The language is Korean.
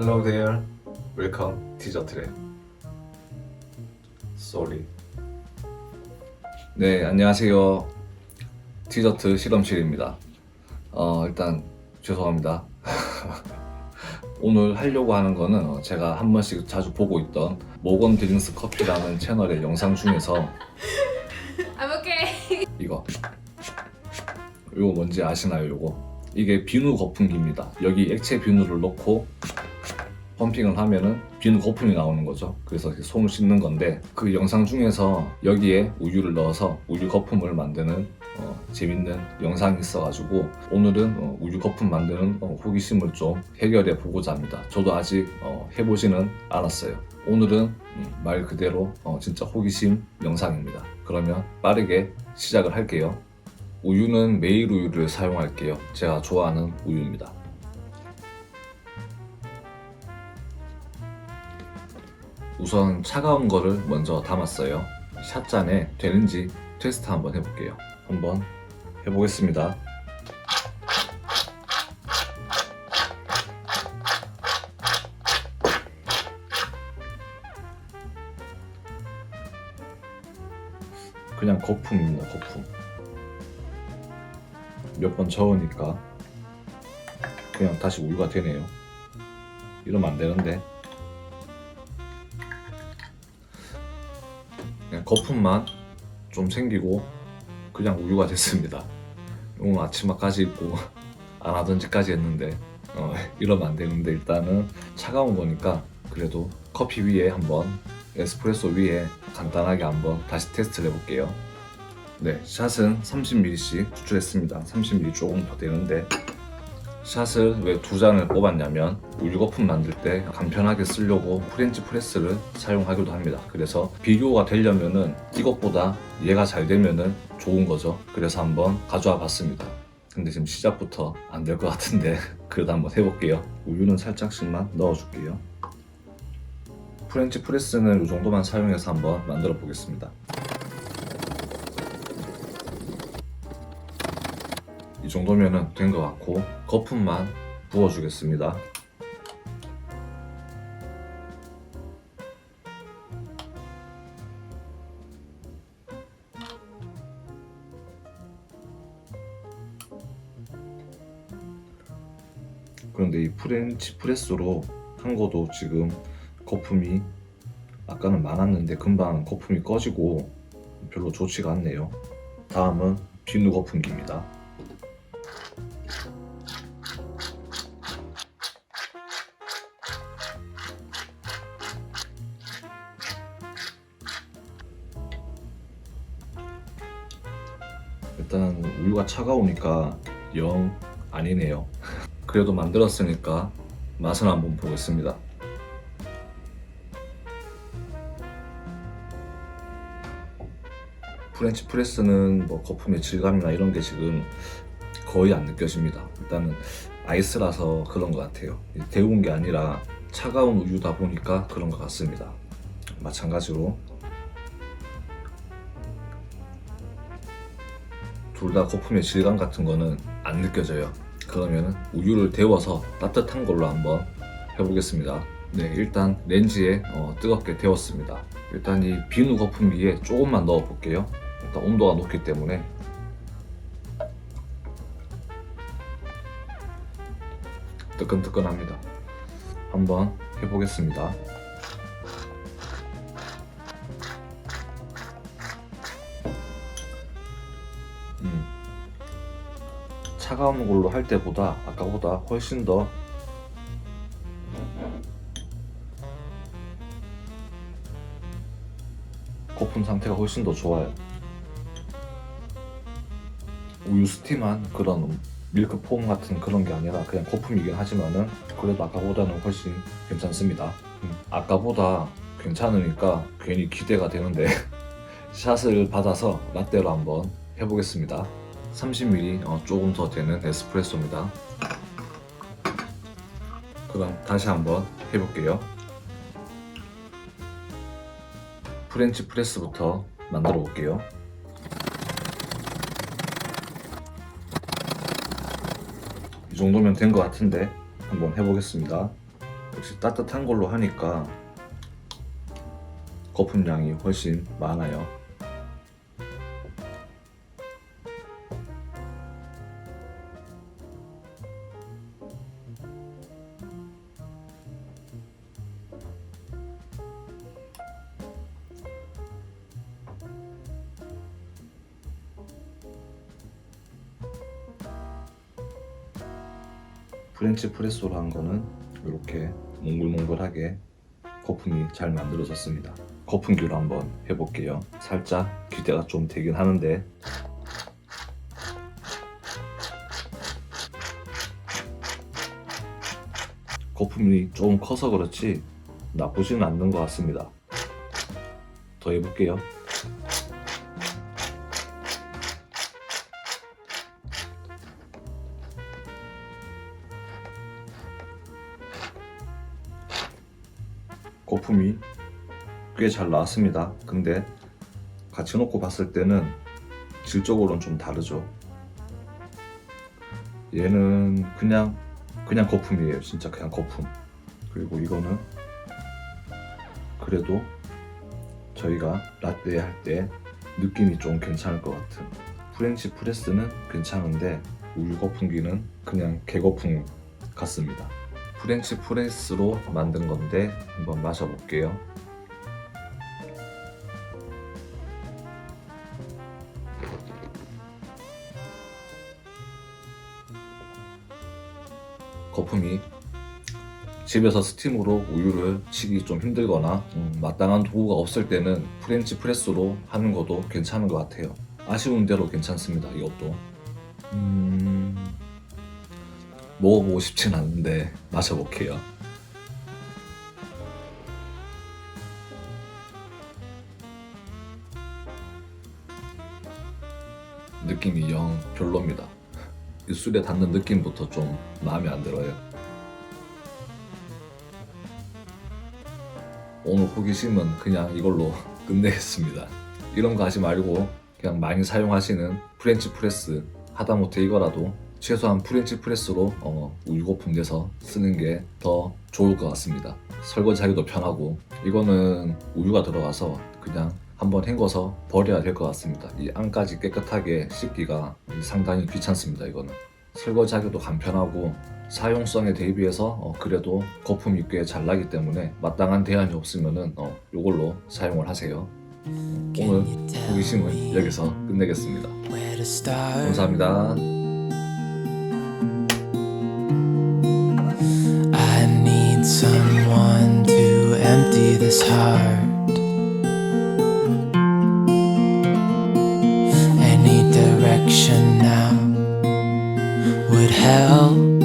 Hello there. Welcome 디저트랩. Sorry. 네, 안녕하세요. 디저트 실험실입니다. 일단 죄송합니다. 오늘 하려고 하는 거는 제가 한 번씩 자주 보고 있던 모건 드링스 커피라는 채널의 영상 중에서 I'm okay. 이거 뭔지 아시나요? 이게 비누 거품기입니다. 여기 액체 비누를 넣고 펌핑을 하면은 비누 거품이 나오는 거죠. 그래서 손을 씻는 건데, 그 영상 중에서 여기에 우유를 넣어서 우유 거품을 만드는 재밌는 영상이 있어가지고 오늘은 우유 거품 만드는 호기심을 좀 해결해 보고자 합니다. 저도 아직 해보지는 않았어요. 오늘은 말 그대로 진짜 호기심 영상입니다. 그러면 빠르게 시작을 할게요. 우유는 메일 우유를 사용할게요. 제가 좋아하는 우유입니다. 우선 차가운 거를 먼저 담았어요. 샷잔에 되는지 테스트 한번 해볼게요. 한번 해보겠습니다. 그냥 거품입니다. 거품. 몇 번 저으니까 그냥 다시 우유가 되네요. 이러면 안 되는데, 그냥 거품만 좀 생기고 그냥 우유가 됐습니다. 오늘 아침까지 입고 안 하던 짓까지 했는데 이러면 안 되는데, 일단은 차가운 거니까 그래도 커피 위에 한번, 에스프레소 위에 간단하게 한번 다시 테스트를 해볼게요. 네, 샷은 30ml씩 추출했습니다. 30ml 조금 더 되는데, 샷을 왜 두 잔을 뽑았냐면 우유 거품 만들 때 간편하게 쓰려고 프렌치 프레스를 사용하기도 합니다. 그래서 비교가 되려면은 이것보다 얘가 잘 되면은 좋은 거죠. 그래서 한번 가져와 봤습니다. 근데 지금 시작부터 안 될 것 같은데 그래도 한번 해볼게요. 우유는 살짝씩만 넣어줄게요. 프렌치 프레스는 이 정도만 사용해서 한번 만들어 보겠습니다. 이 정도면은 된 것 같고, 거품만 부어주겠습니다. 그런데 이 프렌치 프레스로 한 거도 지금 거품이 아까는 많았는데 금방 거품이 꺼지고 별로 좋지가 않네요. 다음은 비누 거품기입니다. 일단 우유가 차가우니까 영 아니네요. 그래도 만들었으니까 맛은 한번 보겠습니다. 프렌치 프레스는 뭐 거품의 질감이나 이런 게 지금 거의 안 느껴집니다. 일단은 아이스라서 그런 것 같아요. 데운 게 아니라 차가운 우유다 보니까 그런 것 같습니다. 마찬가지로 둘 다 거품의 질감 같은 거는 안 느껴져요. 그러면 우유를 데워서 따뜻한 걸로 한번 해보겠습니다. 네, 일단 렌즈에 뜨겁게 데웠습니다. 일단 이 비누 거품기에 조금만 넣어 볼게요. 일단 온도가 높기 때문에. 뜨끈뜨끈합니다. 한번 해보겠습니다. 차가운 걸로 할 때보다 아까보다 훨씬 더 거품 상태가 훨씬 더 좋아요. 우유 스팀한 그런 밀크폼 같은 그런 게 아니라 그냥 거품이긴 하지만은 그래도 아까보다는 훨씬 괜찮습니다. 아까보다 괜찮으니까 괜히 기대가 되는데 샷을 받아서 라떼로 한번 해보겠습니다. 30ml 조금 더 되는 에스프레소입니다. 그럼 다시 한번 해볼게요. 프렌치 프레스부터 만들어 볼게요. 이 정도면 된 것 같은데 한번 해보겠습니다. 역시 따뜻한 걸로 하니까 거품량이 훨씬 많아요. 프렌치 프레소로 한 거는 이렇게 몽글몽글하게 거품이 잘 만들어졌습니다. 거품기로 한번 해볼게요. 살짝 기대가 좀 되긴 하는데 거품이 조금 커서 그렇지 나쁘지는 않는 것 같습니다. 더 해볼게요. 거품이 꽤 잘 나왔습니다. 근데 같이 놓고 봤을 때는 질적으로는 좀 다르죠. 얘는 그냥 거품이에요. 진짜 그냥 거품. 그리고 이거는 그래도 저희가 라떼 할 때 느낌이 좀 괜찮을 것 같은. 프렌치 프레스는 괜찮은데 우유 거품기는 그냥 개거품 같습니다. 프렌치 프레스로 만든 건데 한번 마셔볼게요. 거품이 집에서 스팀으로 우유를 치기 좀 힘들거나 마땅한 도구가 없을 때는 프렌치 프레스로 하는 것도 괜찮은 것 같아요. 아쉬운 대로 괜찮습니다. 이것도 먹어보고 싶진 않은데 마셔볼게요. 느낌이 영 별로입니다. 입술에 닿는 느낌부터 좀 마음에 안 들어요. 오늘 호기심은 그냥 이걸로 끝내겠습니다. 이런 거 하지 말고 그냥 많이 사용하시는 프렌치 프레스, 하다못해 이거라도 최소한 프렌치 프레스로 우유 거품 내서 쓰는 게 더 좋을 것 같습니다. 설거지하기도 편하고 이거는 우유가 들어가서 그냥 한번 헹궈서 버려야 될 것 같습니다. 이 안까지 깨끗하게 씻기가 상당히 귀찮습니다. 이거는 설거지하기도 간편하고 사용성에 대비해서 그래도 거품이 꽤 잘 나기 때문에 마땅한 대안이 없으면은 이걸로 사용을 하세요. 오늘 호기심은 여기서 끝내겠습니다. 감사합니다. I need someone to empty this heart. Any direction now would help.